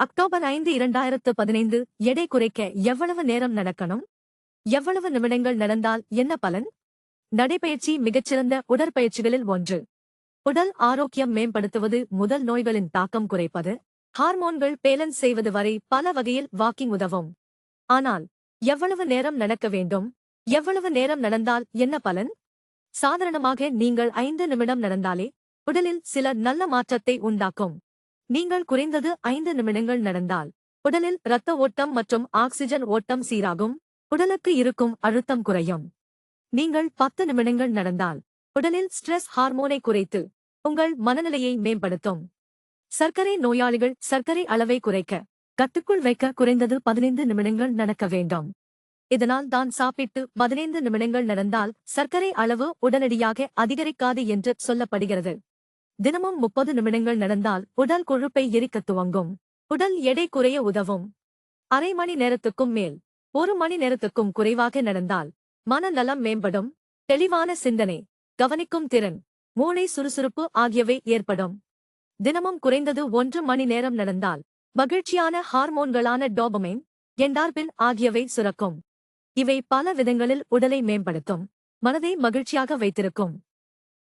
October 5 2015 எடை குறைக்க எவ்வளவு நேரம் நடக்கணும்? எவ்வளவு நிமிடங்கள் நடந்தால் என்ன பலன்? நடைபயிற்சி மிகச்சிறந்த உடற்பயிற்சிகளில் ஒன்று. உடல் ஆரோக்கியம் மேம்படுத்துவது முதல் நோய்களின் தாக்கம் குறைப்பது, ஹார்மோன்கள் பேலன்ஸ் செய்வது வரை பல வகையில் வாக்கிங் உதவும். ஆனால் எவ்வளவு நேரம் நடக்க வேண்டும்? எவ்வளவு நேரம் நடந்தால் என்ன பலன்? சாதாரணமாக நீங்கள் 5 நிமிடம் நடந்தாலே உடலில் சில நல்ல மாற்றத்தை உண்டாக்கும். நீங்கள் குறைந்தது 5 நிமிடங்கள் நடந்தால் உடலில் இரத்த ஓட்டம் மற்றும் ஆக்ஸிஜன் ஓட்டம் சீராகும், உடலுக்கு இருக்கும் அழுத்தம் குறையும். நீங்கள் 10 நிமிடங்கள் நடந்தால் உடலில் ஸ்ட்ரெஸ் ஹார்மோனை குறைத்து உங்கள் மனநிலையை மேம்படுத்தும். சர்க்கரை நோயாளிகள் சர்க்கரை அளவை குறைக்க கட்டுக்குள் வைக்க குறைந்தது 15 நிமிடங்கள் நடக்க வேண்டும். இதனால் தான் சாப்பிட்டு 15 நிமிடங்கள் நடந்தால் சர்க்கரை அளவு உடனடியாக அதிகரிக்காது என்று சொல்லப்படுகிறது. தினமும் 30 நிமிடங்கள் நடந்தால் உடல் கொழுப்பை எரிக்கத் துவங்கும். உடல் எடை குறைய உதவும். அரை மணி நேரத்துக்கும் மேல் 1 மணி நேரத்துக்கும் குறைவாக நடந்தால் மனநலம் மேம்படும், தெளிவான சிந்தனை, கவனிக்கும் திறன், மூளை சுறுசுறுப்பு ஆகியவை ஏற்படும். தினமும் குறைந்தது 1 மணி நேரம் நடந்தால் மகிழ்ச்சியான ஹார்மோன்களான டோபமைன், என்டார்பின் ஆகியவை சுரக்கும். இவை பல விதங்களில் உடலை மேம்படுத்தும், மனதை மகிழ்ச்சியாக வைத்திருக்கும்.